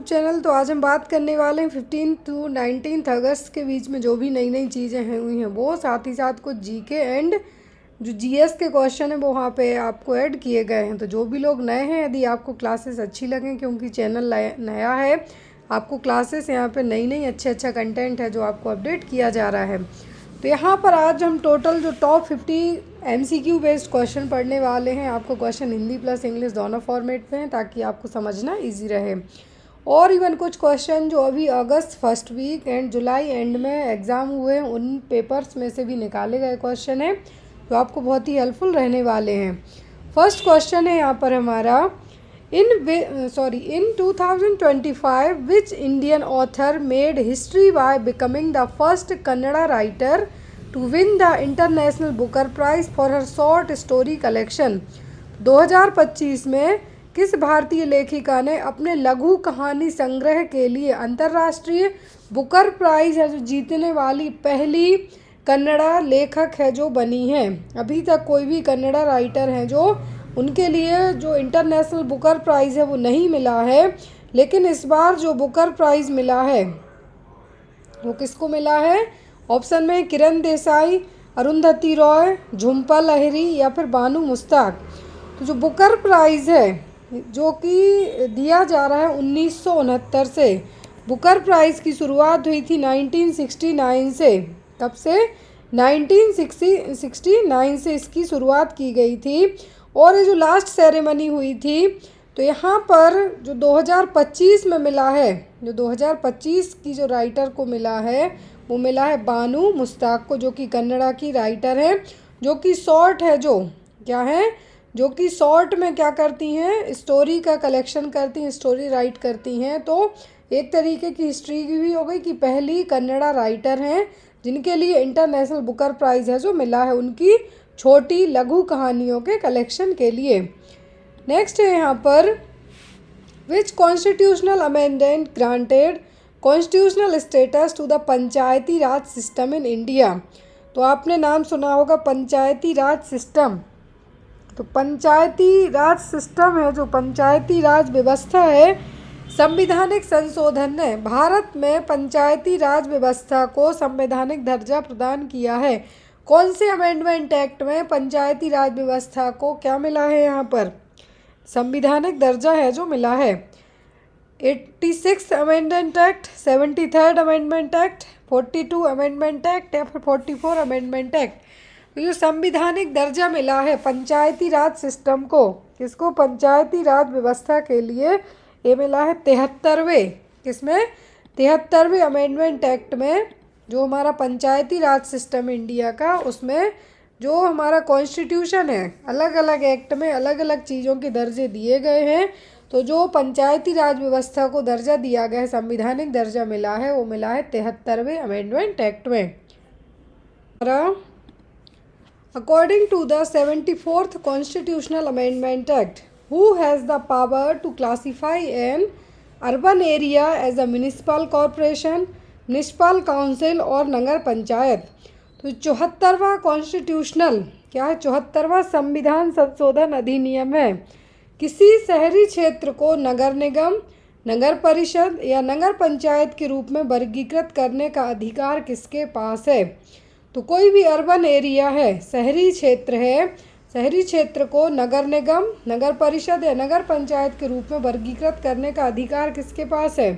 Channel. तो आज हम बात करने वाले हैं 15 टू 19 अगस्त के बीच में जो भी नई नई चीज़ें हैं हुई हैं वो, साथ ही साथ कुछ जीके एंड जो जीएस के क्वेश्चन है वो वहाँ पे आपको ऐड किए गए हैं। तो जो भी लोग नए हैं, यदि आपको क्लासेस अच्छी लगें, क्योंकि चैनल नया है, आपको क्लासेस यहाँ पे नई नई अच्छा कंटेंट है जो आपको अपडेट किया जा रहा है। तो यहाँ पर आज हम टोटल जो टॉप 50 एमसीक्यू बेस्ड क्वेश्चन पढ़ने वाले हैं। आपको क्वेश्चन हिंदी प्लस इंग्लिश दोनों फॉर्मेट में हैं ताकि आपको समझना ईजी रहे। और इवन कुछ क्वेश्चन जो अभी अगस्त फर्स्ट वीक एंड जुलाई एंड में एग्ज़ाम हुए हैं, उन पेपर्स में से भी निकाले गए क्वेश्चन हैं जो आपको बहुत ही हेल्पफुल रहने वाले हैं। फर्स्ट क्वेश्चन है यहाँ पर हमारा, in 2025 which Indian author made history by becoming the first Kannada writer to win the international Booker prize for her short story collection. 2025 में किस भारतीय लेखिका ने अपने लघु कहानी संग्रह के लिए अंतर्राष्ट्रीय बुकर प्राइज़ है जो जीतने वाली पहली कन्नड़ा लेखक है जो बनी है। अभी तक कोई भी कन्नड़ा राइटर हैं जो उनके लिए जो इंटरनेशनल बुकर प्राइज़ है वो नहीं मिला है, लेकिन इस बार जो बुकर प्राइज़ मिला है वो किसको मिला है? ऑप्शन में किरण देसाई, अरुंधति रॉय, झुम्पा लाहिरी या फिर बानू मुश्ताक। तो जो बुकर प्राइज़ है जो कि दिया जा रहा है 1969 से, बुकर प्राइज़ की शुरुआत हुई थी 1969 से। कब से? 1969 से इसकी शुरुआत की गई थी। और ये जो लास्ट सेरेमनी हुई थी, तो यहाँ पर जो 2025 में मिला है, जो 2025 की जो राइटर को मिला है वो मिला है बानू मुश्ताक को, जो कि कन्नड़ा की राइटर है, जो कि शॉर्ट है, जो क्या है, जो कि शॉर्ट में क्या करती हैं, स्टोरी का कलेक्शन करती हैं, स्टोरी राइट करती हैं। तो एक तरीके की हिस्ट्री की भी हो गई कि पहली कन्नड़ा राइटर हैं जिनके लिए इंटरनेशनल बुकर प्राइज़ है जो मिला है उनकी छोटी लघु कहानियों के कलेक्शन के लिए। नेक्स्ट है यहाँ पर, which constitutional amendment granted constitutional status to the panchayati raj system in India. तो आपने नाम सुना होगा पंचायती राज सिस्टम। तो पंचायती राज सिस्टम है, जो पंचायती राज व्यवस्था है, संवैधानिक संशोधन ने भारत में पंचायती राज व्यवस्था को संवैधानिक दर्जा प्रदान किया है। कौन से अमेंडमेंट एक्ट में पंचायती राज व्यवस्था को क्या मिला है? यहाँ पर संवैधानिक दर्जा है जो मिला है। 86 amendment act, 73 amendment act, 42 amendment act या फिर 44 अमेंडमेंट एक्ट। तो जो संवैधानिक दर्जा मिला है पंचायती राज सिस्टम को, किसको? पंचायती राज व्यवस्था के लिए ये मिला है 73वें, किसमें? 73वें अमेंडमेंट एक्ट में, जो हमारा पंचायती राज सिस्टम इंडिया का, उसमें जो हमारा कॉन्स्टिट्यूशन है, अलग अलग एक्ट में अलग अलग चीज़ों के दर्जे दिए गए हैं। तो जो पंचायती राज व्यवस्था को दर्जा दिया गया है, संवैधानिक दर्जा मिला है, वो मिला है 73वें अमेंडमेंट एक्ट में। According to the 74th Constitutional Amendment Act, who has the power to classify an urban area as a municipal corporation, municipal council और नगर पंचायत? तो 74वां कॉन्स्टिट्यूशनल क्या है? 74वां संविधान संशोधन अधिनियम है। किसी शहरी क्षेत्र को नगर निगम, नगर परिषद या नगर पंचायत के रूप में वर्गीकृत करने का अधिकार किसके पास है? तो कोई भी अर्बन एरिया है, शहरी क्षेत्र है, शहरी क्षेत्र को नगर निगम, नगर परिषद या नगर पंचायत के रूप में वर्गीकृत करने का अधिकार किसके पास है?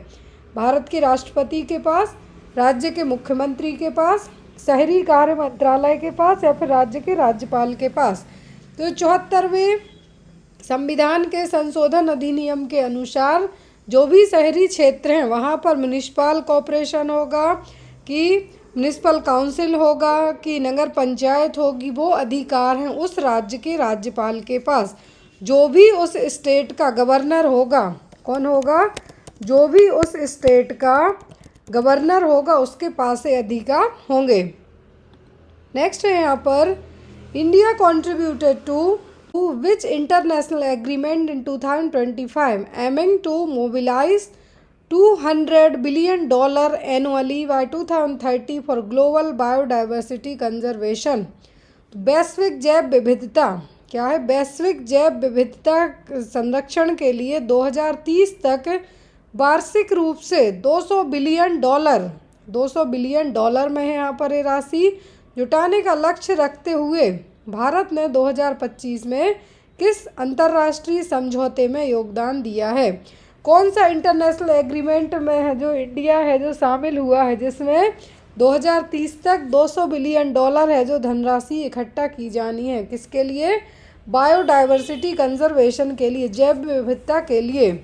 भारत के राष्ट्रपति के पास, राज्य के मुख्यमंत्री के पास, शहरी कार्य मंत्रालय के पास या फिर राज्य के राज्यपाल के पास। तो 74वें संविधान के संशोधन अधिनियम के अनुसार जो भी शहरी क्षेत्र हैं वहाँ पर म्युनिसिपल कॉरपोरेशन होगा कि म्युनिसिपल काउंसिल होगा कि नगर पंचायत होगी, वो अधिकार हैं उस राज्य के राज्यपाल के पास। जो भी उस स्टेट का गवर्नर होगा, कौन होगा? जो भी उस स्टेट का गवर्नर होगा उसके पास से अधिकार होंगे। नेक्स्ट है यहाँ पर, India contributed to which international agreement in 2025 aiming to mobilise $200 billion annually by 2030 for global biodiversity conservation। वैश्विक जैव विविधता क्या है? वैश्विक जैव विविधता संरक्षण के लिए 2030 तक वार्षिक रूप से 200 बिलियन डॉलर, 200 बिलियन डॉलर में है यहाँ पर ये राशि जुटाने का लक्ष्य रखते हुए भारत ने 2025 में किस अंतर्राष्ट्रीय समझौते में योगदान दिया है? कौन सा इंटरनेशनल एग्रीमेंट में है जो इंडिया है जो शामिल हुआ है, जिसमें 2030 तक 200 बिलियन डॉलर है जो धनराशि इकट्ठा की जानी है? किसके लिए? बायोडाइवर्सिटी कंजर्वेशन के लिए, जैव विविधता के लिए।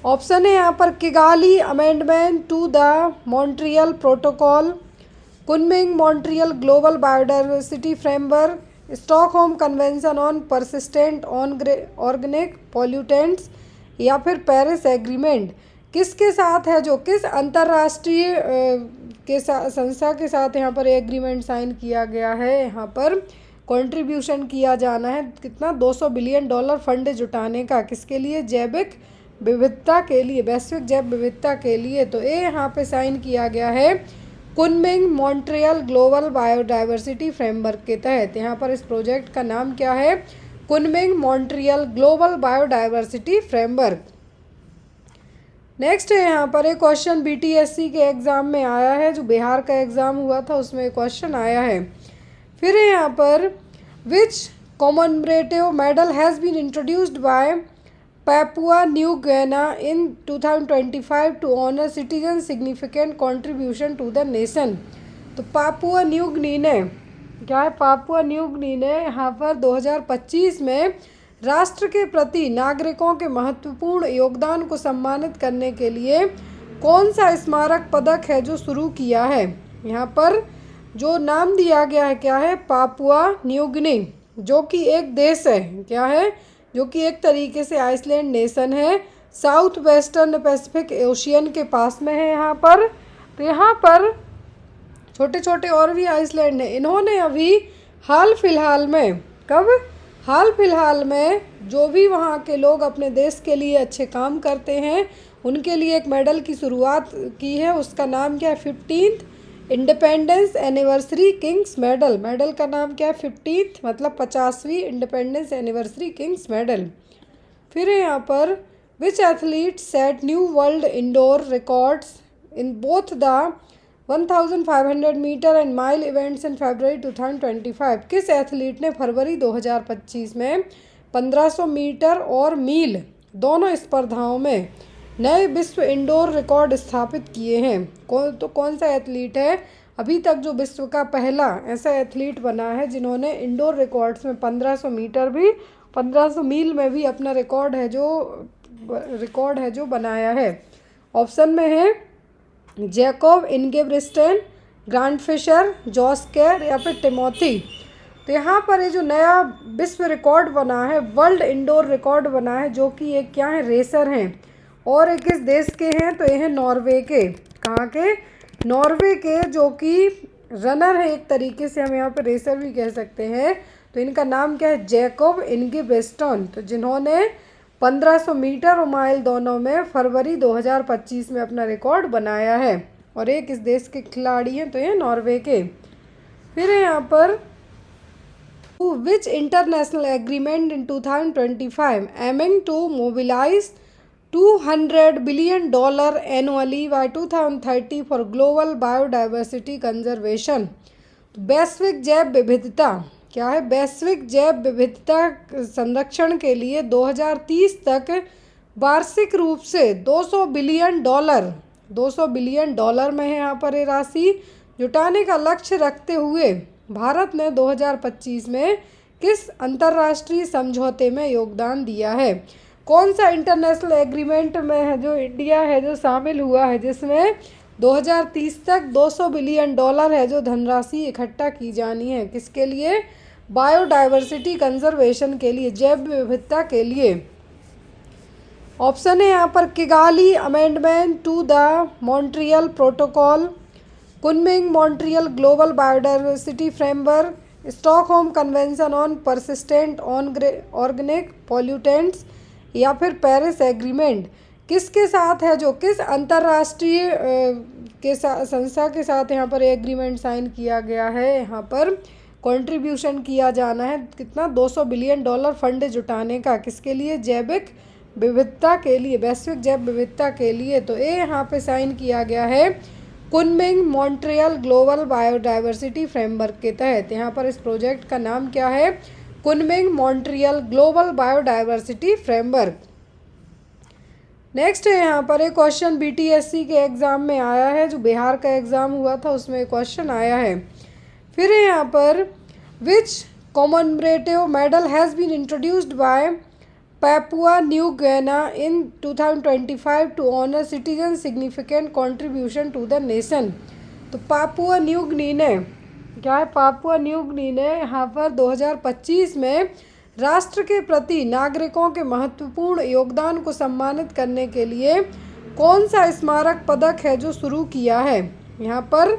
ऑप्शन है यहाँ पर Kigali amendment to the Montreal protocol, Kunming Montreal global biodiversity framework, Stockholm convention on persistent organic pollutants, या फिर पेरिस एग्रीमेंट। किसके साथ है, जो किस अंतर्राष्ट्रीय संस्था के साथ यहाँ पर एग्रीमेंट साइन किया गया है? यहाँ पर कंट्रीब्यूशन किया जाना है कितना? 200 बिलियन डॉलर फंड जुटाने का। किसके लिए? जैविक विविधता के लिए, वैश्विक जैव विविधता के लिए। तो ये यहाँ पे साइन किया गया है Kunming Montreal global biodiversity framework के तहत। यहाँ पर इस प्रोजेक्ट का नाम क्या है? Kunming Montreal global biodiversity framework. Next है यहाँ पर एक क्वेश्चन बीटीएससी के एग्ज़ाम में आया है, जो बिहार का एग्ज़ाम हुआ था उसमें क्वेश्चन आया है। फिर है यहाँ पर which commemorative medal has been introduced by Papua New Guinea in 2025 to honour citizen significant contribution to the nation. तो पापुआ न्यू गिनी ने क्या है? पापुआ न्यू गिनी ने यहाँ पर 2025 में राष्ट्र के प्रति नागरिकों के महत्वपूर्ण योगदान को सम्मानित करने के लिए कौन सा स्मारक पदक है जो शुरू किया है? यहाँ पर जो नाम दिया गया है क्या है? पापुआ न्यू गिनी, जो कि एक देश है। क्या है? जो कि एक तरीके से आइसलैंड नेशन है, साउथ वेस्टर्न पैसिफिक ओशियन के पास में है यहाँ पर। तो यहाँ पर छोटे छोटे और भी आइसलैंड हैं। इन्होंने अभी हाल फिलहाल में, कब? हाल फिलहाल में जो भी वहाँ के लोग अपने देश के लिए अच्छे काम करते हैं उनके लिए एक मेडल की शुरुआत की है। उसका नाम क्या है? 15th independence anniversary king's medal. Medal का नाम क्या है? 15th मतलब 50वीं इंडिपेंडेंस एनिवर्सरी किंग्स मेडल। फिर है यहाँ पर which athlete set new world indoor records in both the 1500 metre and mile events in February 2025। किस एथलीट ने फरवरी 2025 में 1500 मीटर और मील दोनों स्पर्धाओं में नए विश्व इंडोर रिकॉर्ड स्थापित किए हैं? कौन सा एथलीट है? अभी तक जो विश्व का पहला ऐसा एथलीट बना है जिन्होंने इंडोर रिकॉर्ड्स में 1500 मीटर भी, 1500 मील में भी अपना रिकॉर्ड है जो बनाया है। ऑप्शन में है Jacob Ingebrigtsen, Grant Fisher, Jos केर, या फिर टिमोथी। तो यहाँ पर ये जो नया विश्व रिकॉर्ड बना है, वर्ल्ड इंडोर रिकॉर्ड बना है, जो कि एक क्या है? रेसर हैं। और एक किस देश के हैं? तो ये हैं नॉर्वे के। कहाँ के? नॉर्वे के, जो कि रनर है एक तरीके से, हम यहाँ पे रेसर भी कह सकते हैं। तो इनका नाम क्या है? जैकब इनगेब्रिस्टेन। तो जिन्होंने 1500 मीटर और माइल दोनों में फरवरी 2025 में अपना रिकॉर्ड बनाया है। और एक इस देश के खिलाड़ी हैं, तो ये नॉर्वे के। फिर है यहाँ पर which international agreement in 2025 aiming to mobilise $200 billion annually by 2030 for global biodiversity conservation। तो वैश्विक जैव विविधता क्या है? वैश्विक जैव विविधता संरक्षण के लिए 2030 तक वार्षिक रूप से 200 बिलियन डॉलर, 200 बिलियन डॉलर में है यहाँ पर ये राशि जुटाने का लक्ष्य रखते हुए भारत ने 2025 में किस अंतर्राष्ट्रीय समझौते में योगदान दिया है? कौन सा इंटरनेशनल एग्रीमेंट में है जो इंडिया है जो शामिल हुआ है, जिसमें 2030 तक 200 बिलियन डॉलर है जो धनराशि इकट्ठा की जानी है? किसके लिए? बायोडाइवर्सिटी कंजर्वेशन के लिए, जैव विविधता के लिए। ऑप्शन है यहाँ पर Kigali amendment to the Montreal protocol, Kunming Montreal global biodiversity framework, Stockholm convention on persistent organic pollutants, या फिर पेरिस एग्रीमेंट। किसके साथ है, जो किस अंतर्राष्ट्रीय संस्था के साथ यहाँ पर एग्रीमेंट साइन किया गया है? यहाँ पर कंट्रीब्यूशन किया जाना है कितना? 200 बिलियन डॉलर फंड जुटाने का। किसके लिए? जैविक विविधता के लिए, वैश्विक जैव विविधता के लिए। तो ए यहाँ पे साइन किया गया है Kunming Montreal global biodiversity framework के तहत। यहाँ पर इस प्रोजेक्ट का नाम क्या है? Kunming Montreal global biodiversity framework. Next है यहाँ पर एक क्वेश्चन बीटीएससी के एग्ज़ाम में आया है, जो बिहार का एग्ज़ाम हुआ था उसमें क्वेश्चन आया है। फिर है यहाँ पर which commemorative medal has been introduced by Papua New Guinea in 2025 to honour citizen significant contribution to the nation. तो पापुआ न्यू गिनी ने क्या है? पापुआ न्यू गिनी ने यहाँ पर 2025 में राष्ट्र के प्रति नागरिकों के महत्वपूर्ण योगदान को सम्मानित करने के लिए कौन सा स्मारक पदक है जो शुरू किया है? यहाँ पर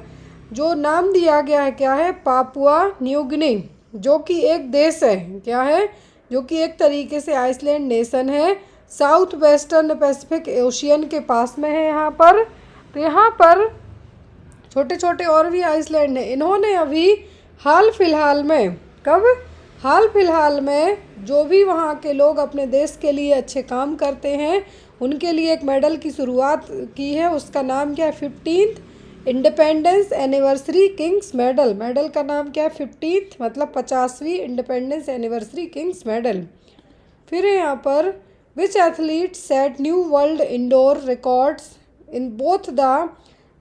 जो नाम दिया गया है क्या है? पापुआ न्यू गिनी, जो कि एक देश है, क्या है? जो कि एक तरीके से आइसलैंड नेशन है, साउथ वेस्टर्न पैसिफिक ओशियन के पास में है यहाँ पर। तो यहाँ पर छोटे छोटे और भी आइसलैंड हैं। इन्होंने अभी हाल फिलहाल में, कब? हाल फिलहाल में जो भी वहाँ के लोग अपने देश के लिए अच्छे काम करते हैं उनके लिए एक मेडल की शुरुआत की है। उसका नाम क्या है? 15th independence anniversary king's medal. Medal का नाम क्या है? 15th मतलब 50वीं इंडिपेंडेंस एनिवर्सरी किंग्स मेडल। फिर है यहाँ पर which athlete set new world indoor records in both the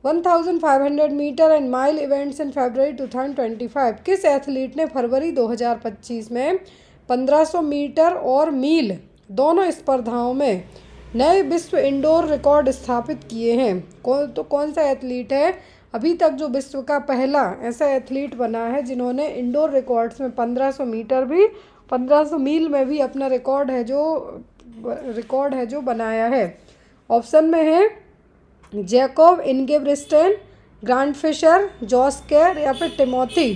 1500 metre and mile events in February 2025। किस एथलीट ने फरवरी 2025 में 1500 मीटर और मील दोनों स्पर्धाओं में नए विश्व इंडोर रिकॉर्ड स्थापित किए हैं? कौन सा एथलीट है अभी तक जो विश्व का पहला ऐसा एथलीट बना है जिन्होंने इंडोर रिकॉर्ड्स में 1500 मीटर भी 1500 मील में भी अपना रिकॉर्ड है जो बनाया है? ऑप्शन में है Jacob Ingebrigtsen, Grant Fisher, Josh Kerr या फिर टिमोथी।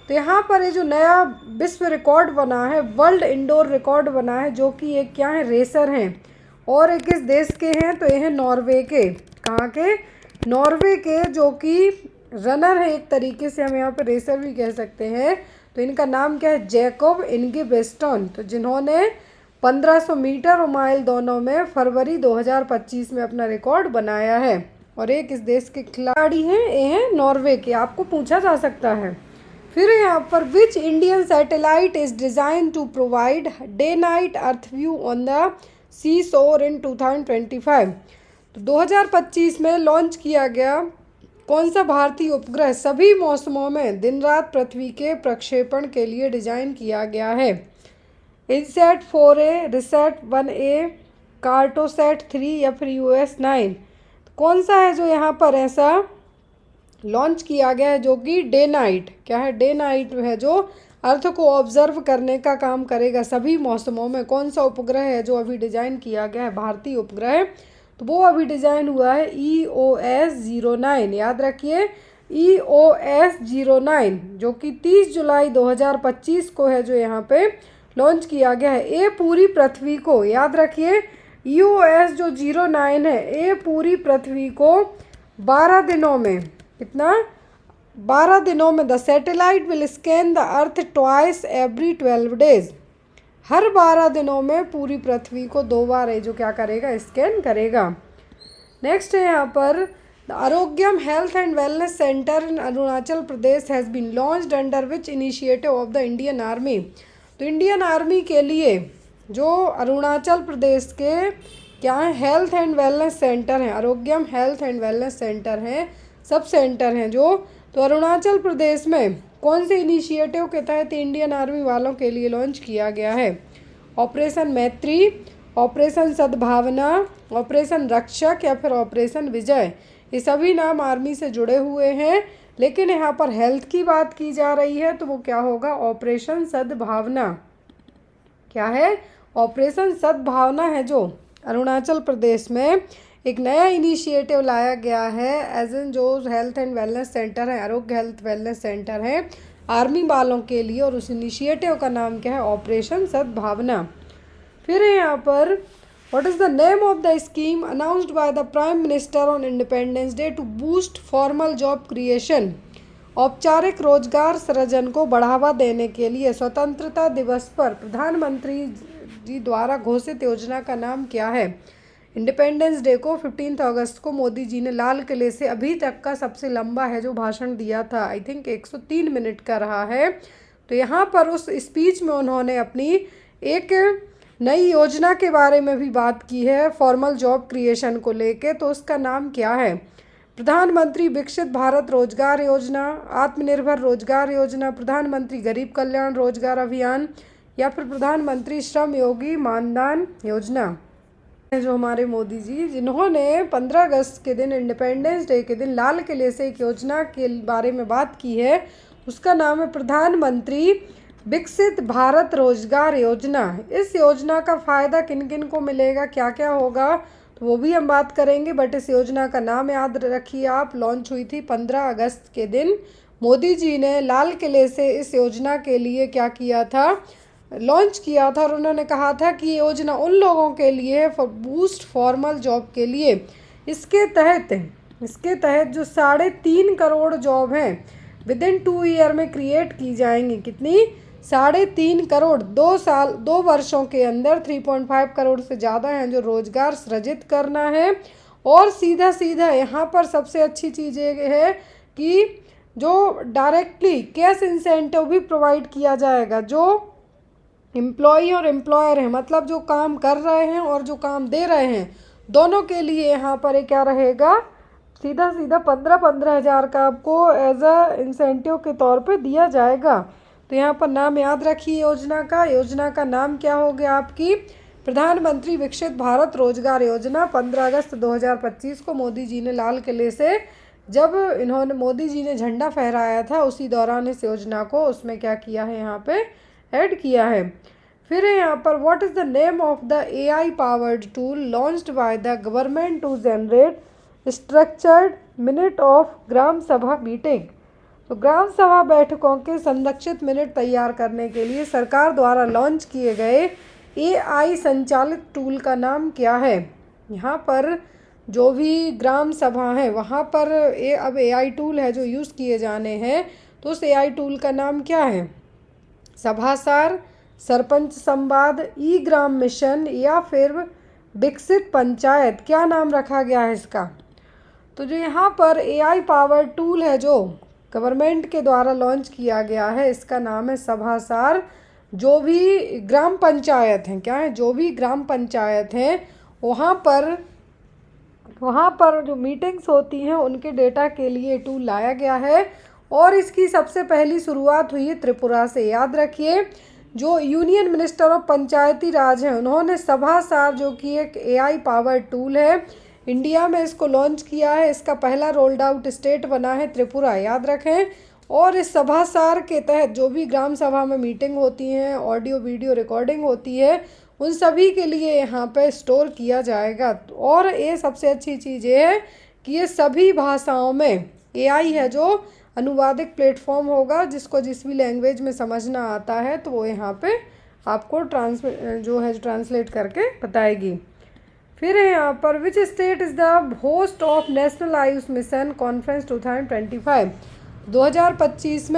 तो यहाँ पर ये जो नया विश्व रिकॉर्ड बना है, वर्ल्ड इंडोर रिकॉर्ड बना है, जो कि एक क्या है? रेसर हैं। और एक किस देश के हैं? तो ये हैं नॉर्वे के। कहाँ के? नॉर्वे के, जो कि रनर है एक तरीके से, हम यहाँ पे रेसर भी कह सकते हैं। तो इनका नाम क्या है? जैकब इनगेब्रिस्टेन। तो जिन्होंने 1500 मीटर और माइल दोनों में फरवरी 2025 में अपना रिकॉर्ड बनाया है। और एक इस देश के खिलाड़ी हैं, ये हैं नॉर्वे के। आपको पूछा जा सकता है। फिर यहाँ पर which Indian satellite is designed to provide day night earth view on the sea shore in 2025। तो 2025 में लॉन्च किया गया कौन सा भारतीय उपग्रह सभी मौसमों में दिन रात पृथ्वी के प्रक्षेपण के लिए डिज़ाइन किया गया है? INSAT 4A, RISAT 1A, Cartosat 3 या फिर US9। कौन सा है जो यहाँ पर ऐसा लॉन्च किया गया है जो कि डे नाइट, क्या है? डे नाइट है, जो अर्थ को ऑब्जर्व करने का काम करेगा सभी मौसमों में। कौन सा उपग्रह है जो अभी डिज़ाइन किया गया है? भारतीय उपग्रह। तो वो अभी डिज़ाइन हुआ है EOS-09। याद रखिए EOS-09, जो कि 30 जुलाई 2025 को है, जो यहाँ पे लॉन्च किया गया है। ये पूरी पृथ्वी को, याद रखिए EOS जो 09 है, ये पूरी पृथ्वी को 12 दिनों में, कितना? 12 दिनों में the satellite will scan the earth twice every 12 days. हर 12 दिनों में पूरी पृथ्वी को 2 बार है जो क्या करेगा? स्कैन करेगा। नेक्स्ट है यहाँ पर the Arogyam health and wellness centre in Arunachal Pradesh has been launched under which initiative of the Indian army. तो इंडियन आर्मी के लिए जो अरुणाचल प्रदेश के क्या है? हेल्थ एंड वेलनेस सेंटर हैं, आरोग्यम हेल्थ एंड वेलनेस सेंटर हैं, सब सेंटर हैं जो। तो अरुणाचल प्रदेश में कौन से इनिशिएटिव के तहत इंडियन आर्मी वालों के लिए लॉन्च किया गया है? ऑपरेशन मैत्री, ऑपरेशन सद्भावना, ऑपरेशन रक्षक या फिर ऑपरेशन विजय। ये सभी नाम आर्मी से जुड़े हुए हैं, लेकिन यहाँ पर हेल्थ की बात की जा रही है तो वो क्या होगा? ऑपरेशन सद्भावना। क्या है? ऑपरेशन सद्भावना है, जो अरुणाचल प्रदेश में एक नया इनिशिएटिव लाया गया है। एज एन जो हेल्थ एंड वेलनेस सेंटर है, आरोग्य हेल्थ वेलनेस सेंटर है आर्मी वालों के लिए, और उस इनिशिएटिव का नाम क्या है? ऑपरेशन सद्भावना। फिर है यहाँ पर what is the name of the scheme announced by the prime minister on independence day to boost formal job creation. औपचारिक रोजगार सृजन को बढ़ावा देने के लिए स्वतंत्रता दिवस पर प्रधानमंत्री जी द्वारा घोषित योजना का नाम क्या है? इंडिपेंडेंस डे को 15 अगस्त को मोदी जी ने लाल किले से अभी तक का सबसे लंबा है जो भाषण दिया था, आई थिंक 103 मिनट का रहा है। तो यहाँ पर उस स्पीच में उन्होंने अपनी एक नई योजना के बारे में भी बात की है फॉर्मल जॉब क्रिएशन को लेके। तो उसका नाम क्या है? प्रधानमंत्री विकसित भारत रोजगार योजना, आत्मनिर्भर रोजगार योजना, प्रधानमंत्री गरीब कल्याण रोजगार अभियान, या फिर प्रधानमंत्री श्रम योगी मानधन योजना। जो हमारे मोदी जी जिन्होंने 15 अगस्त के दिन इंडिपेंडेंस डे के दिन लाल किले से एक योजना के बारे में बात की है, उसका नाम है प्रधानमंत्री विकसित भारत रोजगार योजना। इस योजना का फ़ायदा किन किन को मिलेगा, क्या क्या होगा, तो वो भी हम बात करेंगे। बट इस योजना का नाम याद रखिए आप, लॉन्च हुई थी 15 अगस्त के दिन। मोदी जी ने लाल किले से इस योजना के लिए क्या किया था, लॉन्च किया था, और उन्होंने कहा था कि ये योजना उन लोगों के लिए है फॉर बूस्ट फॉर्मल जॉब के लिए। इसके तहत जो 3.5 करोड़ जॉब हैं विद इन 2 ईयर में क्रिएट की जाएंगी। कितनी? 3.5 करोड़। 2 वर्षों के अंदर 3.5 करोड़ से ज़्यादा हैं जो रोजगार सृजित करना है। और सीधा यहाँ पर सबसे अच्छी चीज़ ये है कि जो डायरेक्टली कैश इंसेंटिव भी प्रोवाइड किया जाएगा जो एम्प्लॉई और एम्प्लॉयर हैं, मतलब जो काम कर रहे हैं और जो काम दे रहे हैं, दोनों के लिए यहाँ पर क्या रहेगा, सीधा 15 हज़ार का आपको एज अ इंसेंटिव के तौर पे दिया जाएगा। तो यहाँ पर नाम याद रखिए योजना का नाम क्या हो गया आपकी? प्रधानमंत्री विकसित भारत रोजगार योजना। 15 अगस्त 2025 को मोदी जी ने लाल किले से जब मोदी जी ने झंडा फहराया था उसी दौरान इस योजना को उसमें क्या किया है, यहाँ पे ऐड किया है। फिर यहाँ पर what is the name of the AI powered tool launched by the government to generate structured minute of gram sabha meeting. तो ग्राम सभा बैठकों के संरक्षित मिनट तैयार करने के लिए सरकार द्वारा लॉन्च किए गए AI संचालित टूल का नाम क्या है? यहाँ पर जो भी ग्राम सभा है वहाँ पर अब AI टूल है जो यूज़ किए जाने हैं, तो उस AI टूल का नाम क्या है? सभासार, सरपंच संवाद, ई ग्राम मिशन, या फिर विकसित पंचायत, क्या नाम रखा गया है इसका? तो जो यहाँ पर AI पावर टूल है जो गवर्नमेंट के द्वारा लॉन्च किया गया है, इसका नाम है सभासार। जो भी ग्राम पंचायत हैं, क्या है, जो भी ग्राम पंचायत हैं वहाँ पर जो मीटिंग्स होती हैं उनके डेटा के लिए टूल लाया गया है। और इसकी सबसे पहली शुरुआत हुई है त्रिपुरा से। याद रखिए जो यूनियन मिनिस्टर ऑफ पंचायती राज हैं उन्होंने सभासार जो कि एक AI पावर टूल है, इंडिया में इसको लॉन्च किया है। इसका पहला रोल्ड आउट स्टेट बना है त्रिपुरा, याद रखें। और इस सभासार के तहत जो भी ग्राम सभा में मीटिंग होती हैं, ऑडियो वीडियो रिकॉर्डिंग होती है, उन सभी के लिए यहाँ पे स्टोर किया जाएगा। और ये सबसे अच्छी चीज़ ये है कि ये सभी भाषाओं में AI है जो अनुवादिक प्लेटफॉर्म होगा, जिसको जिस भी लैंग्वेज में समझना आता है तो वो यहाँ पे आपको ट्रांसलेट करके बताएगी। फिर है यहाँ पर which state is the host of national Ayush mission conference 2025। 2025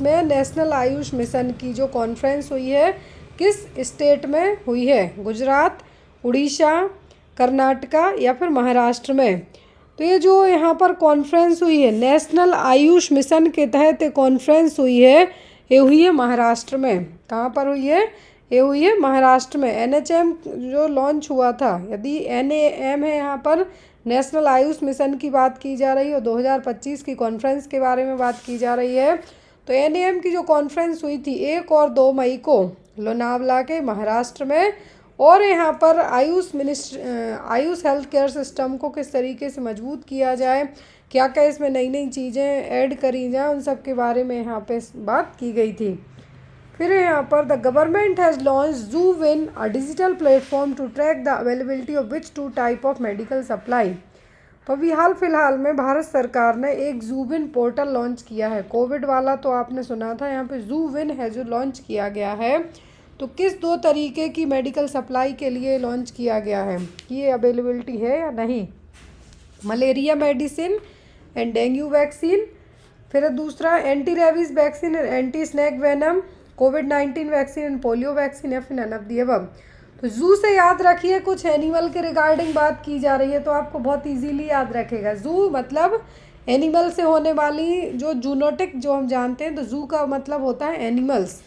में नेशनल आयुष मिशन की जो कॉन्फ्रेंस हुई है किस स्टेट में हुई है? गुजरात, उड़ीसा, कर्नाटका या फिर महाराष्ट्र में? तो ये जो यहाँ पर कॉन्फ्रेंस हुई है नेशनल आयुष मिशन के तहत कॉन्फ्रेंस हुई है, ये हुई है महाराष्ट्र में। कहाँ पर हुई है? ये हुई है महाराष्ट्र में। NHM जो लॉन्च हुआ था, यदि NAM है यहाँ पर नेशनल आयुष मिशन की बात की जा रही है और 2025 की कॉन्फ्रेंस के बारे में बात की जा रही है, तो NAM की जो कॉन्फ्रेंस हुई थी 1 और 2 मई को लोनावला के महाराष्ट्र में। और यहाँ पर आयुष हेल्थ केयर सिस्टम को किस तरीके से मजबूत किया जाए, क्या क्या इसमें नई नई चीज़ें ऐड करी जाए, उन सब के बारे में यहाँ पे बात की गई थी। फिर यहाँ पर the government has launched ZooWIN a digital platform to track the availability of which 2 type of medical supply. तो अभी हाल फिलहाल में भारत सरकार ने एक ज़ूविन पोर्टल लॉन्च किया है। कोविड वाला तो आपने सुना था, यहाँ पे ज़ूविन है जो लॉन्च किया गया है। तो किस 2 तरीके की मेडिकल सप्लाई के लिए लॉन्च किया गया है, ये अवेलेबिलिटी है या नहीं? Malaria medicine and dengue vaccine, फिर दूसरा anti rabies vaccine, anti snake venom, covid vaccine and polio vaccine या फिर नन ऑफ द अबव। तो जू से याद रखिए, कुछ एनिमल के रिगार्डिंग बात की जा रही है तो आपको बहुत इजीली याद रखेगा। जू मतलब एनिमल से होने वाली जो जूनोटिक जो हम जानते हैं, तो जू का मतलब होता है एनिमल्स।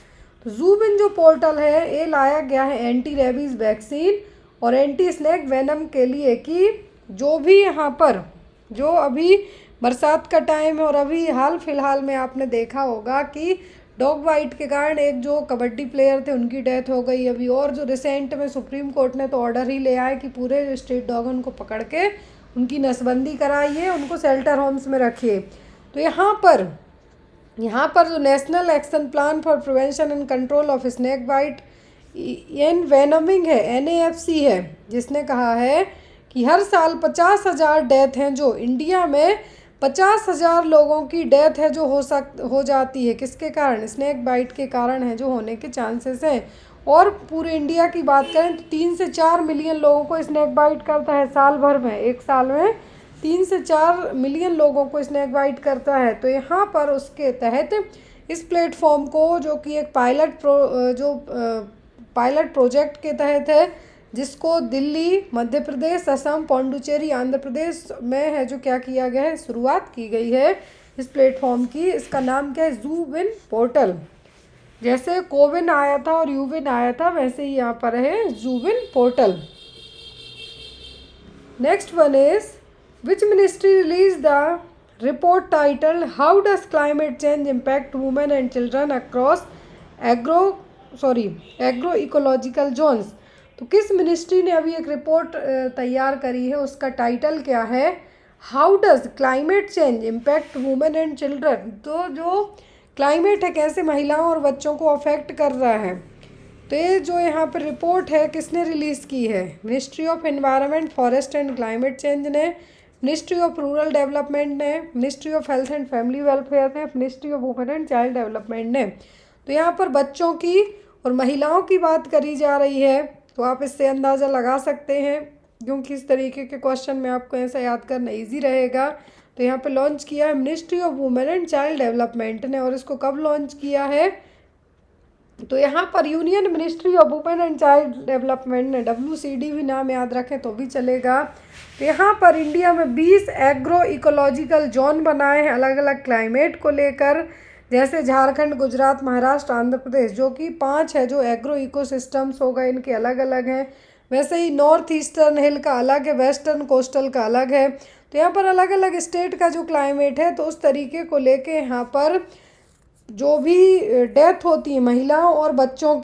तो ज़ूबिन जो पोर्टल है ये लाया गया है एंटी रेबीज़ वैक्सीन और एंटी स्नेक वेनम के लिए, कि जो भी यहाँ पर जो अभी बरसात का टाइम है और अभी हाल फिलहाल में आपने देखा होगा कि डॉग बाइट के कारण एक जो कबड्डी प्लेयर थे उनकी डेथ हो गई अभी, और जो रिसेंट में सुप्रीम कोर्ट ने तो ऑर्डर ही ले आए कि पूरे जो स्ट्रीट डॉग उनको पकड़ के उनकी नसबंदी कराइए, उनको शेल्टर होम्स में रखिए। तो यहाँ पर जो national action plan for prevention and control of snake bite and envenoming है, NAFC है, जिसने कहा है कि हर साल 50,000 डेथ हैं, जो इंडिया में 50,000 लोगों की डेथ है जो हो जाती है, किसके कारण? स्नेक बाइट के कारण है, जो होने के चांसेस हैं। और पूरे इंडिया की बात करें तो 3 से 4 मिलियन लोगों को स्नेक बाइट करता है साल भर में, एक साल में 3 से 4 मिलियन लोगों को स्नेक बाइट करता है। तो यहाँ पर उसके तहत इस प्लेटफॉर्म को, जो कि एक पायलट प्रोजेक्ट के तहत है, जिसको दिल्ली, मध्य प्रदेश, असम, पौंडुचेरी, आंध्र प्रदेश में है, जो क्या किया गया है, शुरुआत की गई है इस प्लेटफॉर्म की। इसका नाम क्या है? ज़ूविन पोर्टल। जैसे कोविन आया था और यूविन आया था, वैसे ही यहाँ पर है ZooWIN portal. Next one is which ministry release the report title how does climate change impact women and children across agro ecological zones. तो किस मिनिस्ट्री ने अभी एक रिपोर्ट तैयार करी है, उसका टाइटल क्या है? How does climate change impact women and children. तो जो क्लाइमेट है कैसे महिलाओं और बच्चों को अफेक्ट कर रहा है, तो ये जो यहाँ पर रिपोर्ट है किसने रिलीज़ की है? Ministry of environment, forest and climate change ने, मिनिस्ट्री ऑफ रूरल डेवलपमेंट ने, ministry of health and family welfare ने, ministry of women and child development ने। तो यहाँ पर बच्चों की और महिलाओं की बात करी जा रही है, तो आप इससे अंदाज़ा लगा सकते हैं, क्योंकि इस तरीके के क्वेश्चन में आपको ऐसा याद करना इजी रहेगा। तो यहाँ पे लॉन्च किया है ministry of women and child development ने, और इसको कब लॉन्च किया है? तो यहाँ पर union ministry of women and child development ने, WCD भी नाम याद रखें तो भी चलेगा। तो यहाँ पर इंडिया में 20 एग्रो इकोलॉजिकल जोन बनाए हैं अलग अलग क्लाइमेट को लेकर, जैसे झारखंड, गुजरात, महाराष्ट्र, आंध्र प्रदेश, जो कि 5 है जो एग्रो इकोसिस्टम्स हो गए, इनके अलग अलग हैं। वैसे ही नॉर्थ ईस्टर्न हिल का अलग है, वेस्टर्न कोस्टल का अलग है। तो यहाँ पर अलग अलग स्टेट का जो क्लाइमेट है, तो उस तरीके को लेके यहाँ पर जो भी डेथ होती है महिलाओं और बच्चों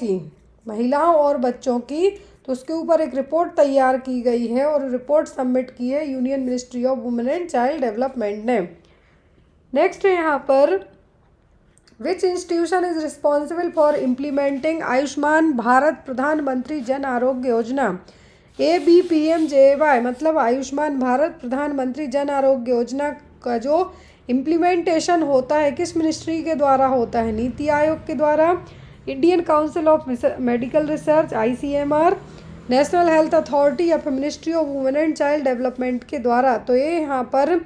की, तो उसके ऊपर एक रिपोर्ट तैयार की गई है और रिपोर्ट सबमिट की है union ministry of women and child development ने। नेक्स्ट है यहाँ पर विच institution is responsible for implementing Ayushman Bharat प्रधानमंत्री जन आरोग्य योजना, ABPMJY, मतलब आयुष्मान भारत प्रधानमंत्री जन आरोग्य योजना का जो इम्प्लीमेंटेशन होता है किस मिनिस्ट्री के द्वारा होता है? नीति आयोग के द्वारा, Indian council of medical research, ICMR, national health authority या फिर ministry of women and child development के द्वारा। तो ये यहाँ पर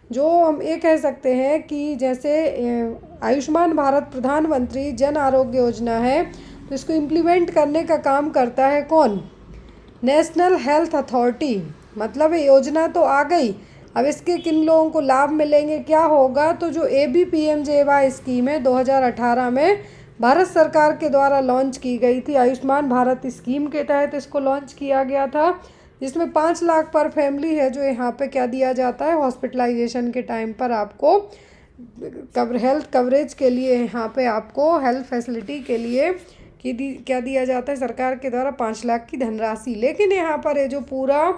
जो हम ये कह सकते हैं कि जैसे आयुष्मान भारत प्रधानमंत्री जन आरोग्य योजना है, तो इसको इम्प्लीमेंट करने का काम करता है कौन? National health authority. मतलब ये योजना तो आ गई, अब इसके किन लोगों को लाभ मिलेंगे, क्या होगा? तो जो ABPMJY स्कीम है 2018 में भारत सरकार के द्वारा लॉन्च की गई थी, आयुष्मान भारत स्कीम के तहत इसको लॉन्च किया गया था, जिसमें 5 लाख पर फैमिली है जो यहाँ पे क्या दिया जाता है? हॉस्पिटलाइजेशन के टाइम पर आपको हेल्थ कवरेज के लिए, यहाँ पे आपको हेल्थ फैसिलिटी के लिए क्या दिया जाता है? सरकार के द्वारा 5 लाख की धनराशि। लेकिन यहाँ पर ये जो पूरा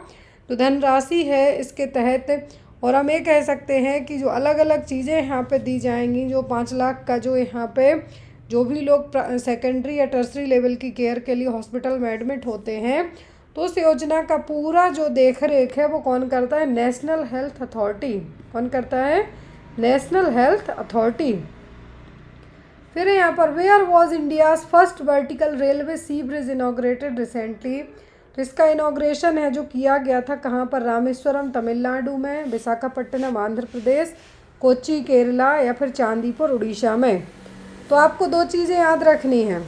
जो धनराशि है इसके तहत, और हम ये कह सकते हैं कि जो अलग अलग चीज़ें यहाँ पे दी जाएंगी, जो 5 लाख का जो यहाँ पे जो भी लोग सेकेंडरी या टर्सरी लेवल की केयर के लिए हॉस्पिटल में एडमिट होते हैं, तो उस योजना का पूरा जो देख रेख है वो कौन करता है? National health authority. कौन करता है? National health authority. फिर यहाँ पर where was India's first vertical railway sea bridge inaugurated recently. तो इसका इनॉग्रेशन है जो किया गया था कहाँ पर? रामेश्वरम तमिलनाडु में, विशाखापट्टनम आंध्र प्रदेश, कोच्चि केरला या फिर चांदीपुर उड़ीसा में। तो आपको दो चीज़ें याद रखनी है,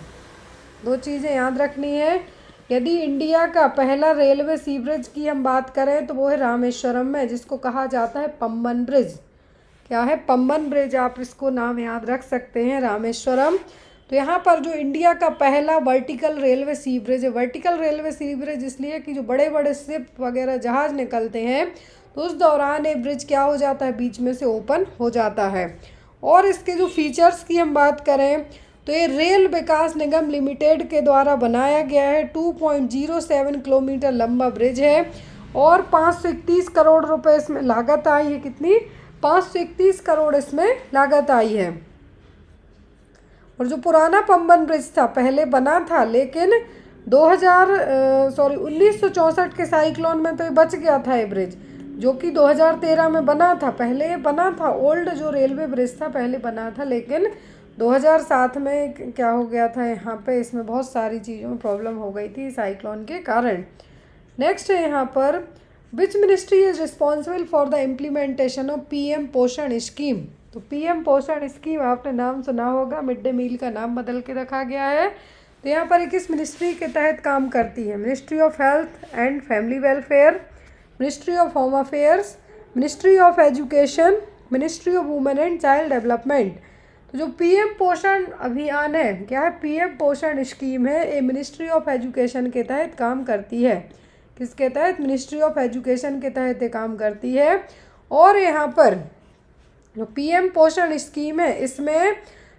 दो चीज़ें याद रखनी है। यदि इंडिया का पहला रेलवे सीवरेज की हम बात करें तो वो है रामेश्वरम में, जिसको कहा जाता है पंबन ब्रिज। क्या है? पंबन ब्रिज, आप इसको नाम याद रख सकते हैं, रामेश्वरम। तो यहाँ पर जो इंडिया का पहला वर्टिकल रेलवे सीवरेज है, वर्टिकल रेलवे सीवरेज इसलिए कि जो बड़े बड़े शिप वगैरह जहाज़ निकलते हैं तो उस दौरान ये ब्रिज क्या हो जाता है, बीच में से ओपन हो जाता है। और इसके जो फीचर्स की हम बात करें तो ये रेल विकास निगम लिमिटेड के द्वारा बनाया गया है। 2.07 किलोमीटर लंबा ब्रिज है और 531 करोड़ रुपए इसमें लागत आई है। कितनी? 531 करोड़ इसमें लागत आई है। और जो पुराना पंबन ब्रिज था पहले बना था, लेकिन 1964 के साइक्लोन में तो ये बच गया था ये ब्रिज, जो कि 2013 में बना था। पहले ये बना था, ओल्ड जो रेलवे ब्रिज था पहले बना था, लेकिन 2007 में क्या हो गया था, यहाँ पे इसमें बहुत सारी चीज़ों में प्रॉब्लम हो गई थी साइक्लोन के कारण। नेक्स्ट है यहाँ पर, which ministry is responsible for the implementation of PM पोषण स्कीम। तो पीएम पोषण स्कीम आपने नाम सुना होगा, मिड डे मील का नाम बदल के रखा गया है। तो यहाँ पर किस मिनिस्ट्री के तहत काम करती है? Ministry of health and family welfare, ministry of home affairs, ministry of education, ministry of women and child development. तो जो पीएम पोषण अभियान है, क्या है? पीएम पोषण स्कीम है, ये मिनिस्ट्री ऑफ एजुकेशन के तहत काम करती है। किसके तहत? मिनिस्ट्री ऑफ एजुकेशन के तहत ये काम करती है। और यहाँ पर जो पीएम पोषण स्कीम है इसमें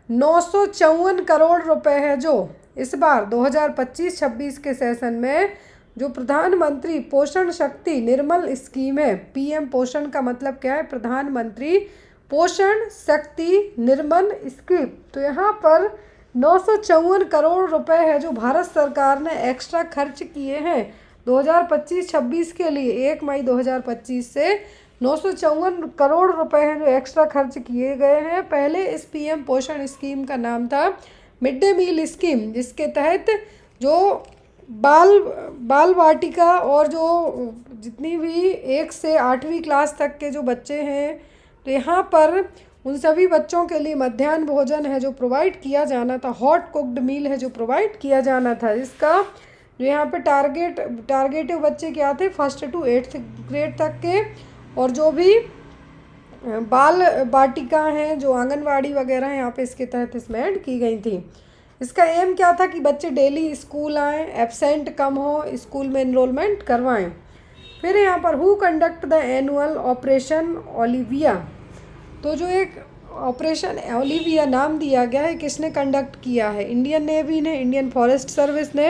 954 करोड़ रुपए है, जो इस बार 2025-26 के सेशन में जो प्रधानमंत्री पोषण शक्ति निर्मल स्कीम है। पीएम पोषण का मतलब क्या है? प्रधानमंत्री पोषण शक्ति निर्मल स्कीम। तो यहाँ पर 954 करोड़ रुपए है जो भारत सरकार ने एक्स्ट्रा खर्च किए हैं 2025-26 के लिए। 1 मई 2025 से 954 करोड़ रुपए हैं जो एक्स्ट्रा खर्च किए गए हैं। पहले इस पीएम पोषण स्कीम का नाम था मिड डे मील स्कीम, जिसके तहत जो बाल वाटिका और जो जितनी भी 1 से 8वीं क्लास तक के जो बच्चे हैं, तो यहाँ पर उन सभी बच्चों के लिए मध्याह्न भोजन है जो प्रोवाइड किया जाना था, हॉट कुक्ड मील है जो प्रोवाइड किया जाना था। इसका जो यहाँ पे टारगेटिव बच्चे क्या थे? 1st to 8th ग्रेड तक के, और जो भी बाल वाटिका हैं, जो आंगनवाड़ी वगैरह हैं, यहाँ पे इसके तहत इसमें ऐड की गई थी। इसका एम क्या था कि बच्चे डेली स्कूल आएँ, एब्सेंट कम हो, स्कूल में इनरोलमेंट करवाएं। फिर यहाँ पर who conduct the annual operation Olivia. तो जो एक ऑपरेशन ओलिविया नाम दिया गया है, किसने कंडक्ट किया है? इंडियन नेवी ने, इंडियन फॉरेस्ट सर्विस ने,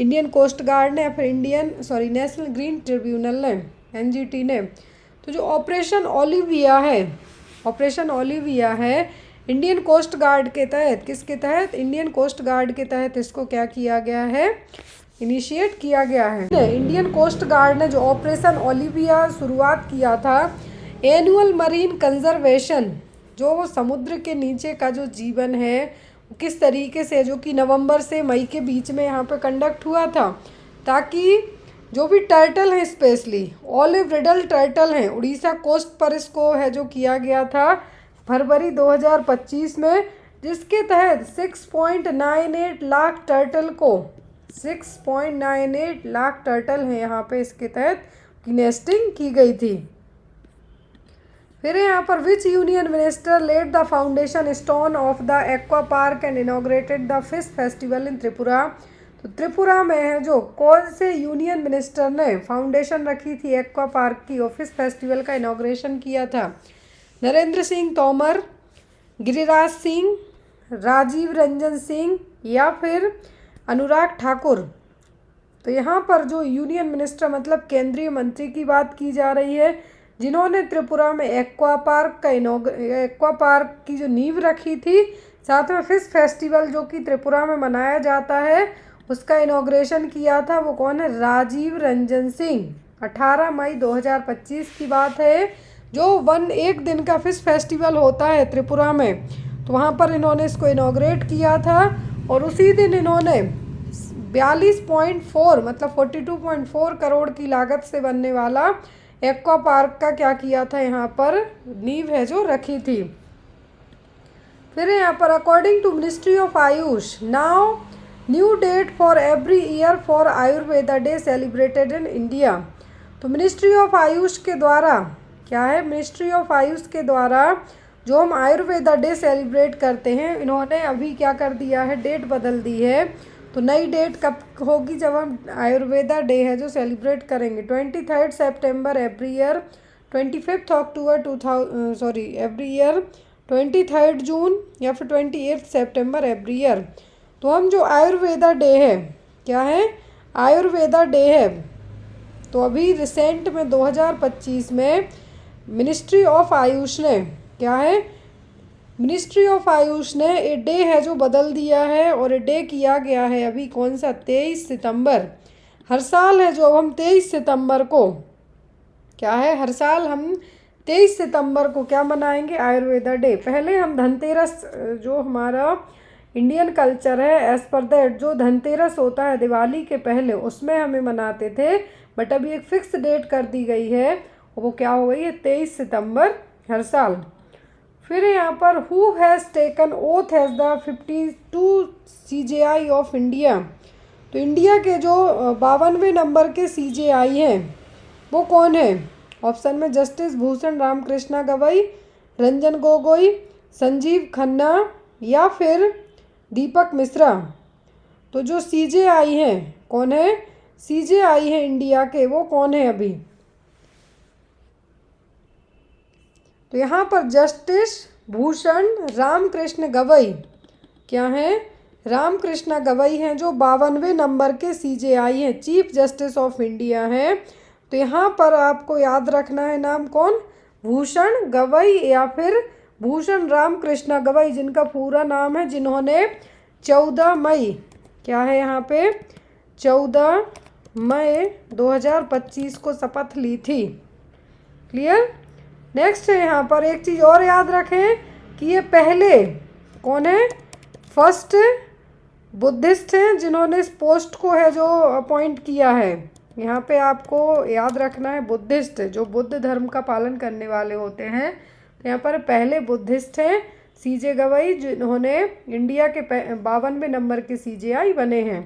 इंडियन कोस्ट गार्ड ने, या फिर नेशनल ग्रीन ट्रिब्यूनल ने, एनजीटी ने। तो जो ऑपरेशन ओलिविया है इंडियन कोस्ट गार्ड के तहत, किसके तहत? इंडियन कोस्ट गार्ड के तहत इसको क्या किया गया है? इनिशिएट किया गया है। इंडियन कोस्ट गार्ड ने जो ऑपरेशन ओलिविया शुरुआत किया था, एनुअल मरीन कंजर्वेशन, जो समुद्र के नीचे का जो जीवन है किस तरीके से, जो कि नवंबर से मई के बीच में यहाँ पे कंडक्ट हुआ था, ताकि जो भी टर्टल हैं, स्पेशली ऑलिव रिडल टर्टल हैं, उड़ीसा कोस्ट पर इसको है जो किया गया था फरवरी 2025 में, जिसके तहत 6.98 लाख टर्टल को 6.98 लाख टर्टल हैं यहाँ पे इसके तहत नेस्टिंग की गई थी। फिर यहाँ पर which union minister laid the foundation stone of the aqua park and inaugurated the fish festival in Tripura. तो त्रिपुरा में है जो कौन से यूनियन मिनिस्टर ने फाउंडेशन रखी थी एक्वा पार्क की और फिश फेस्टिवल का इनॉग्रेशन किया था? नरेंद्र सिंह तोमर, गिरिराज सिंह, राजीव रंजन सिंह, या फिर अनुराग ठाकुर। तो यहाँ पर जो यूनियन मिनिस्टर मतलब केंद्रीय मंत्री की बात की जा रही है, जिन्होंने त्रिपुरा में एक्वा पार्क की जो नींव रखी थी, साथ में फिश फेस्टिवल जो कि त्रिपुरा में मनाया जाता है उसका इनॉग्रेशन किया था, वो कौन है? राजीव रंजन सिंह। 18 मई 2025 की बात है, जो 1 दिन का फिश फेस्टिवल होता है त्रिपुरा में, तो वहाँ पर इन्होंने इसको इनॉग्रेट किया था। और उसी दिन इन्होंने 42.4 मतलब 42.4 करोड़ की लागत से बनने वाला एक्वा पार्क का क्या किया था? यहाँ पर नींव है जो रखी थी। फिर यहाँ पर according to ministry of AYUSH now new date for every year for Ayurveda day celebrated in India. तो मिनिस्ट्री ऑफ आयुष के द्वारा क्या है, मिनिस्ट्री ऑफ आयुष के द्वारा जो हम आयुर्वेदा डे सेलिब्रेट करते हैं, इन्होंने अभी क्या कर दिया है, डेट बदल दी है। तो नई डेट कब होगी, जब हम आयुर्वेदा डे है जो सेलिब्रेट करेंगे 23 सितंबर एवरी ईयर, 25 अक्टूबर एवरी ईयर, 23 जून या फिर 28 सितंबर एवरी ईयर। तो हम जो आयुर्वेदा डे है, क्या है, आयुर्वेदा डे है, तो अभी रिसेंट में 2025 में मिनिस्ट्री ऑफ आयुष ने क्या है, मिनिस्ट्री ऑफ आयुष ने ये डे है जो बदल दिया है और ये डे किया गया है अभी कौन सा, 23 सितंबर। हर साल है जो हम 23 सितंबर को क्या है, हर साल हम 23 सितंबर को क्या मनाएंगे, आयुर्वेदा डे। पहले हम धनतेरस, जो हमारा इंडियन कल्चर है एज़ पर दैट, जो धनतेरस होता है दिवाली के पहले, उसमें हमें मनाते थे, बट अभी एक फिक्स डेट कर दी गई है, वो क्या हो गई है, 23 सितंबर हर साल। फिर यहाँ पर who has taken oath as the 52 CJI of India. तो इंडिया के जो 52वें नंबर के CJI हैं वो कौन है, ऑप्शन में जस्टिस भूषण रामकृष्णा गवई, रंजन गोगोई, संजीव खन्ना या फिर दीपक मिश्रा। तो जो CJI हैं, कौन है, CJI हैं इंडिया के, वो कौन है अभी, तो यहाँ पर जस्टिस भूषण रामकृष्ण गवई क्या हैं, रामकृष्णा गवई हैं, जो 52वें नंबर के CJI हैं, चीफ जस्टिस ऑफ इंडिया हैं। तो यहाँ पर आपको याद रखना है नाम कौन, भूषण गवई या फिर भूषण रामकृष्णा गवई, जिनका पूरा नाम है, जिन्होंने 14 मई क्या है यहाँ पे 14 मई 2025 को शपथ ली थी। क्लियर। नेक्स्ट है यहाँ पर एक चीज़ और याद रखें कि ये पहले कौन है, फर्स्ट बुद्धिस्ट हैं जिन्होंने इस पोस्ट को है जो अपॉइंट किया है। यहाँ पे आपको याद रखना है बुद्धिस्ट, जो बुद्ध धर्म का पालन करने वाले होते हैं। तो यहाँ पर पहले बुद्धिस्ट हैं CJ गवई, जिन्होंने इंडिया के 52वें नंबर के CJI बने हैं।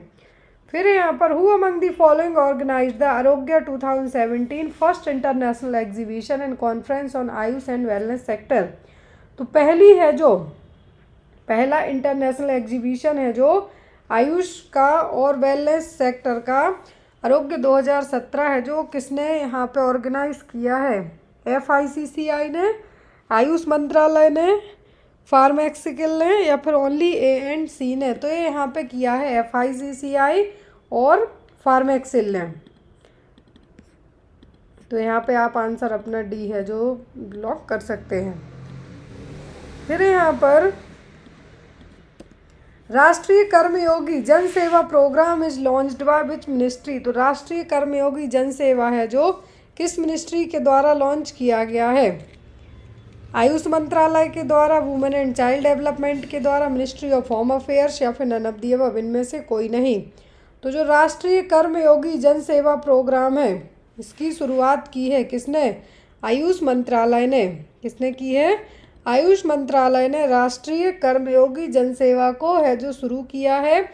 फिर यहाँ पर who among the following organise the Arogya 2017 first international exhibition and conference on AYUSH and wellness sector. तो पहली है जो पहला इंटरनेशनल एग्जीबिशन है जो आयुष का और वेलनेस सेक्टर का, आरोग्य 2017 है, जो किसने यहाँ पे ऑर्गेनाइज किया है, FICCI ने, आयुष मंत्रालय ने, फार्मेक्सिकल ने या फिर ओनली A&C ने। तो ये यहाँ पे किया है FICCI और फार्मेक्सिल ने। तो यहाँ पे आप आंसर अपना D है जो लॉक कर सकते हैं। फिर यहाँ पर राष्ट्रीय Karmayogi Jan Seva programme is launched by which ministry. तो राष्ट्रीय कर्मयोगी जन सेवा है जो किस मिनिस्ट्री के द्वारा लॉन्च किया गया है, आयुष मंत्रालय के द्वारा, वुमेन एंड चाइल्ड डेवलपमेंट के द्वारा, मिनिस्ट्री ऑफ होम अफेयर्स या फिर नन ऑफ द अबव, इनमें से कोई नहीं। तो जो राष्ट्रीय कर्मयोगी जन सेवा प्रोग्राम है, इसकी शुरुआत की है किसने, आयुष मंत्रालय ने। किसने की है, आयुष मंत्रालय ने राष्ट्रीय कर्मयोगी जन सेवा को है जो शुरू किया है,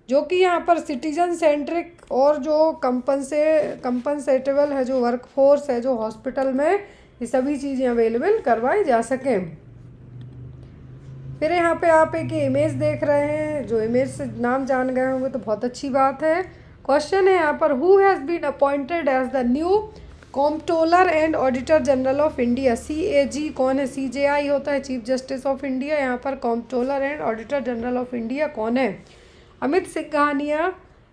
जो कि यहाँ पर सिटीजन सेंट्रिक और जो कंपनसेटेबल है जो वर्कफोर्स है जो हॉस्पिटल में, ये सभी चीज़ें अवेलेबल करवाई जा सकें। फिर यहाँ पे आप एक इमेज देख रहे हैं, जो इमेज से नाम जान गए होंगे तो बहुत अच्छी बात है। क्वेश्चन है यहाँ पर who has been appointed as the new comptroller and auditor general of India. CAG कौन है, CJI होता है चीफ जस्टिस ऑफ इंडिया, यहाँ पर comptroller and auditor general of India कौन है, अमित सिंघानिया,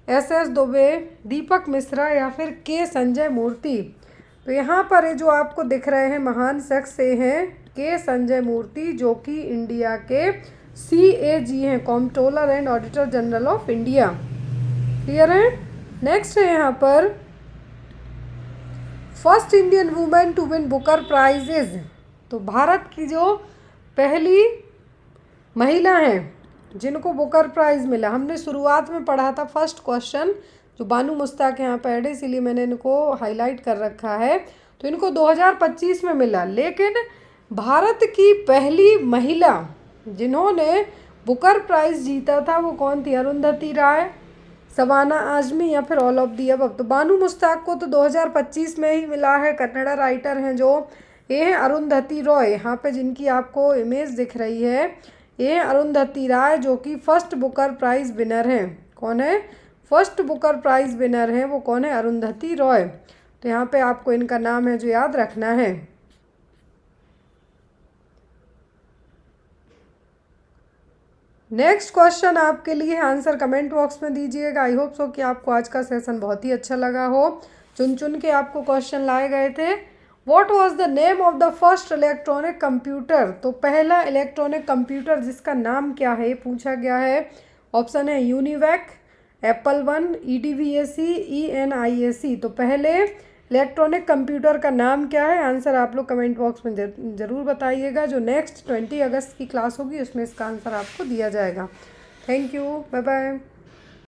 SS दुबे, दीपक मिश्रा या फिर K संजय मूर्ति। तो यहाँ पर ये जो आपको दिख रहे हैं महान शख्स ये हैं K संजय मूर्ति, जो कि इंडिया के CAG हैं, comptroller and auditor general of India. Clear है। नेक्स्ट है यहाँ पर first Indian women to win Booker prizes. तो भारत की जो पहली महिला हैं जिनको बुकर प्राइज़ मिला, हमने शुरुआत में पढ़ा था फर्स्ट क्वेश्चन, जो बानू मुश्ताक यहाँ पर ऐड है इसीलिए मैंने इनको हाईलाइट कर रखा है। तो इनको 2025 में मिला, लेकिन भारत की पहली महिला जिन्होंने बुकर प्राइज़ जीता था वो कौन थी? अरुंधति राय, शबाना आज़मी या फिर ऑल ऑफ दी अबव? तो बानू मुश्ताक को तो 2025 में ही मिला है, कन्नड़ा राइटर हैं जो। ये है अरुंधति रॉय, यहाँ पे जिनकी आपको इमेज दिख रही है, ये है अरुंधति राय जो कि फर्स्ट बुकर प्राइज़ विनर हैं। कौन है? फर्स्ट बुकर प्राइज़ विनर हैं वो कौन है? अरुंधति रॉय। तो यहाँ पे आपको इनका नाम है जो याद रखना है। नेक्स्ट क्वेश्चन आपके लिए आंसर कमेंट बॉक्स में दीजिएगा। आई होप सो कि आपको आज का सेशन बहुत ही अच्छा लगा हो। चुन चुन के आपको क्वेश्चन लाए गए थे। What was the name of the first electronic computer? तो पहला इलेक्ट्रॉनिक कंप्यूटर जिसका नाम क्या है, पूछा गया है। ऑप्शन है UNIVAC, Apple one, EDVAC, ENIAC। तो पहले इलेक्ट्रॉनिक कंप्यूटर का नाम क्या है? आंसर आप लोग कमेंट बॉक्स में ज़रूर बताइएगा। जो नेक्स्ट 20 अगस्त की क्लास होगी उसमें इसका आंसर आपको दिया जाएगा। Thank you, bye bye.